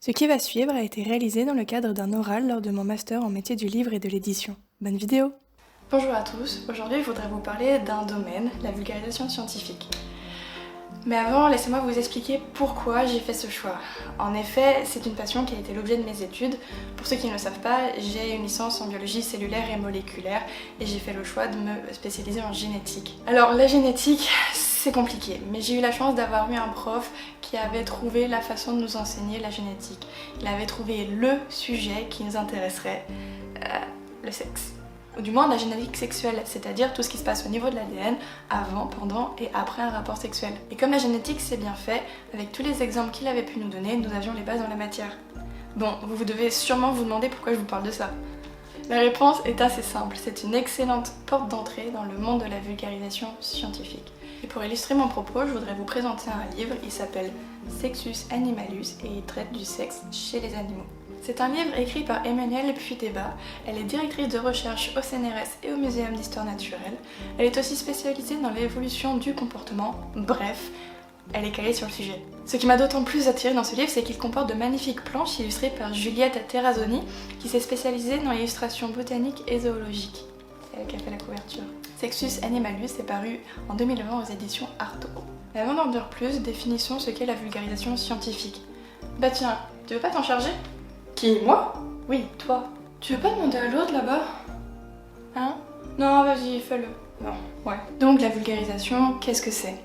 Ce qui va suivre a été réalisé dans le cadre d'un oral lors de mon master en métier du livre et de l'édition. Bonne vidéo! Bonjour à tous, aujourd'hui je voudrais vous parler d'un domaine, la vulgarisation scientifique. Mais avant, laissez-moi vous expliquer pourquoi j'ai fait ce choix. En effet, c'est une passion qui a été l'objet de mes études. Pour ceux qui ne le savent pas, j'ai une licence en biologie cellulaire et moléculaire et j'ai fait le choix de me spécialiser en génétique. Alors la génétique, c'est compliqué, mais j'ai eu la chance d'avoir eu un prof qui avait trouvé la façon de nous enseigner la génétique. Il avait trouvé le sujet qui nous intéresserait, le sexe. Ou du moins la génétique sexuelle, c'est-à-dire tout ce qui se passe au niveau de l'ADN avant, pendant et après un rapport sexuel. Et comme la génétique c'est bien fait, avec tous les exemples qu'il avait pu nous donner, nous avions les bases dans la matière. Bon, vous devez sûrement vous demander pourquoi je vous parle de ça. La réponse est assez simple, c'est une excellente porte d'entrée dans le monde de la vulgarisation scientifique. Et pour illustrer mon propos, je voudrais vous présenter un livre, il s'appelle Sexus Animalus et il traite du sexe chez les animaux. C'est un livre écrit par Emmanuelle Puytébat. Elle est directrice de recherche au CNRS et au Muséum d'Histoire Naturelle. Elle est aussi spécialisée dans l'évolution du comportement. Bref, elle est calée sur le sujet. Ce qui m'a d'autant plus attiré dans ce livre, c'est qu'il comporte de magnifiques planches illustrées par Juliette Terrazzoni, qui s'est spécialisée dans l'illustration botanique et zoologique. C'est elle qui a fait la couverture. Sexus Animalus est paru en 2020 aux éditions Artaud. Mais avant d'en dire plus, définissons ce qu'est la vulgarisation scientifique. Bah tiens, tu veux pas t'en charger ? Qui, moi ? Oui, toi. Tu veux pas demander à l'autre là-bas ? Hein ? Non, vas-y, fais-le. Non, ouais. Donc la vulgarisation, qu'est-ce que c'est ?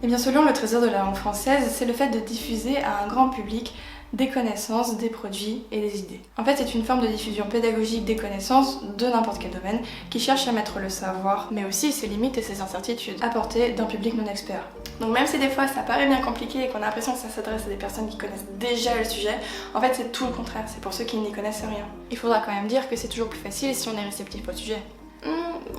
Eh bien selon le Trésor de la langue française, c'est le fait de diffuser à un grand public des connaissances, des produits et des idées. En fait, c'est une forme de diffusion pédagogique des connaissances de n'importe quel domaine qui cherche à mettre le savoir, mais aussi ses limites et ses incertitudes, à portée d'un public non expert. Donc même si des fois ça paraît bien compliqué et qu'on a l'impression que ça s'adresse à des personnes qui connaissent déjà le sujet, en fait c'est tout le contraire, c'est pour ceux qui n'y connaissent rien. Il faudra quand même dire que c'est toujours plus facile si on est réceptif au sujet.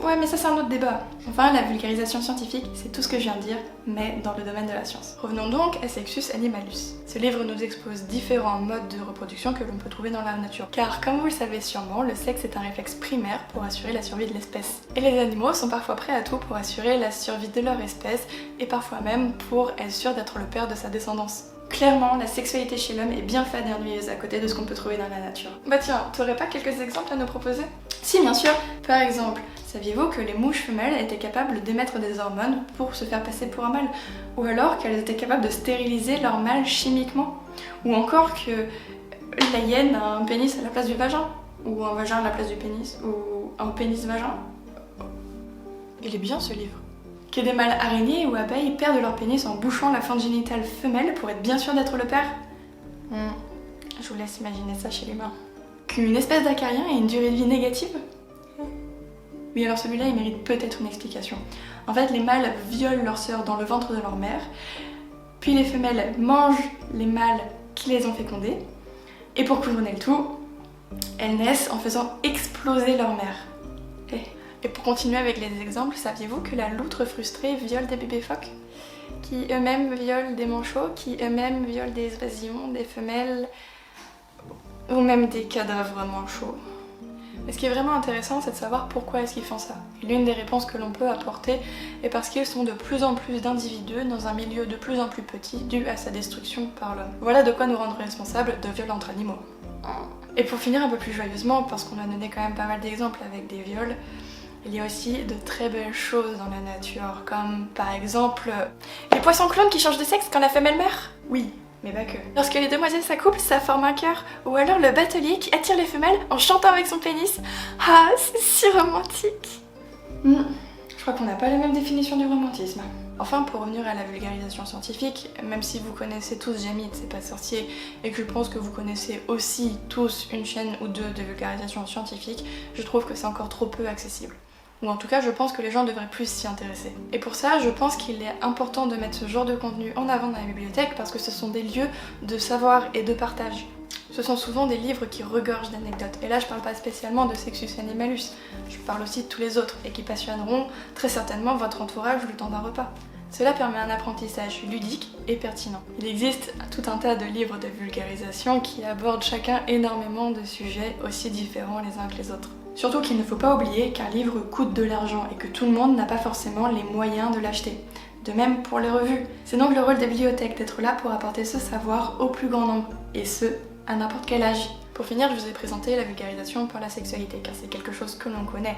Ouais, mais ça c'est un autre débat. Enfin, la vulgarisation scientifique, c'est tout ce que je viens de dire, mais dans le domaine de la science. Revenons donc à Sexus Animalus. Ce livre nous expose différents modes de reproduction que l'on peut trouver dans la nature. Car comme vous le savez sûrement, le sexe est un réflexe primaire pour assurer la survie de l'espèce. Et les animaux sont parfois prêts à tout pour assurer la survie de leur espèce, et parfois même pour être sûr d'être le père de sa descendance. Clairement, la sexualité chez l'homme est bien fade et ennuyeuse à côté de ce qu'on peut trouver dans la nature. Bah tiens, t'aurais pas quelques exemples à nous proposer ? Si, bien sûr. Par exemple, saviez-vous que les mouches femelles étaient capables d'émettre des hormones pour se faire passer pour un mâle ? Ou alors qu'elles étaient capables de stériliser leur mâle chimiquement ? Ou encore que la hyène a un pénis à la place du vagin ? Ou un vagin à la place du pénis ? Ou un pénis-vagin ? Il est bien ce livre. Que des mâles araignées ou abeilles perdent leur pénis en bouchant la fente génitale femelle pour être bien sûr d'être le père. Je vous laisse imaginer ça chez l'humain. Qu'une espèce d'acarien ait une durée de vie négative ? Oui, alors celui-là il mérite peut-être une explication. En fait, les mâles violent leurs sœurs dans le ventre de leur mère, puis les femelles mangent les mâles qui les ont fécondés, et pour couronner le tout, elles naissent en faisant exploser leur mère. Et pour continuer avec les exemples, saviez-vous que la loutre frustrée viole des bébés phoques ? Qui eux-mêmes violent des manchots, qui eux-mêmes violent des oisillons, des femelles, ou même des cadavres manchots. Mais ce qui est vraiment intéressant, c'est de savoir pourquoi est-ce qu'ils font ça. Et l'une des réponses que l'on peut apporter est parce qu'ils sont de plus en plus d'individus dans un milieu de plus en plus petit dû à sa destruction par l'homme. Voilà de quoi nous rendre responsables de viols entre animaux. Et pour finir un peu plus joyeusement, parce qu'on a donné quand même pas mal d'exemples avec des viols, il y a aussi de très belles choses dans la nature, comme par exemple les poissons clones qui changent de sexe quand la femelle meurt. Oui, mais pas que. Lorsque les demoiselles s'accouplent, ça forme un cœur. Ou alors le batelier qui attire les femelles en chantant avec son pénis. Ah, c'est si romantique. Je crois qu'on n'a pas la même définition du romantisme. Enfin, pour revenir à la vulgarisation scientifique, même si vous connaissez tous Jamie C'est pas sorcier, et que je pense que vous connaissez aussi tous une chaîne ou deux de vulgarisation scientifique, je trouve que c'est encore trop peu accessible. Ou en tout cas, je pense que les gens devraient plus s'y intéresser. Et pour ça, je pense qu'il est important de mettre ce genre de contenu en avant dans la bibliothèque parce que ce sont des lieux de savoir et de partage. Ce sont souvent des livres qui regorgent d'anecdotes. Et là, je parle pas spécialement de Sexus Animalus, je parle aussi de tous les autres et qui passionneront très certainement votre entourage le temps d'un repas. Cela permet un apprentissage ludique et pertinent. Il existe tout un tas de livres de vulgarisation qui abordent chacun énormément de sujets aussi différents les uns que les autres. Surtout qu'il ne faut pas oublier qu'un livre coûte de l'argent et que tout le monde n'a pas forcément les moyens de l'acheter. De même pour les revues. C'est donc le rôle des bibliothèques d'être là pour apporter ce savoir au plus grand nombre, et ce, à n'importe quel âge. Pour finir, je vous ai présenté la vulgarisation par la sexualité, car c'est quelque chose que l'on connaît.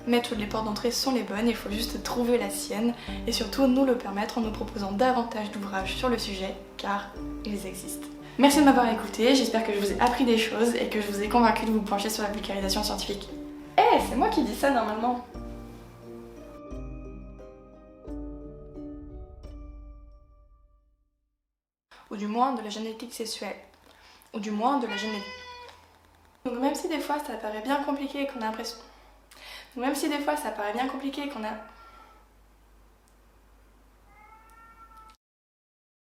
Mais toutes les portes d'entrée sont les bonnes, il faut juste trouver la sienne et surtout nous le permettre en nous proposant davantage d'ouvrages sur le sujet, car ils existent. Merci de m'avoir écouté, j'espère que je vous ai appris des choses et que je vous ai convaincu de vous pencher sur la vulgarisation scientifique. Eh, c'est moi qui dis ça normalement. Ou du moins de la génétique sexuelle. Ou du moins de la génétique. Donc même si des fois ça paraît bien compliqué et qu'on a l'impression... Donc même si des fois ça paraît bien compliqué et qu'on a...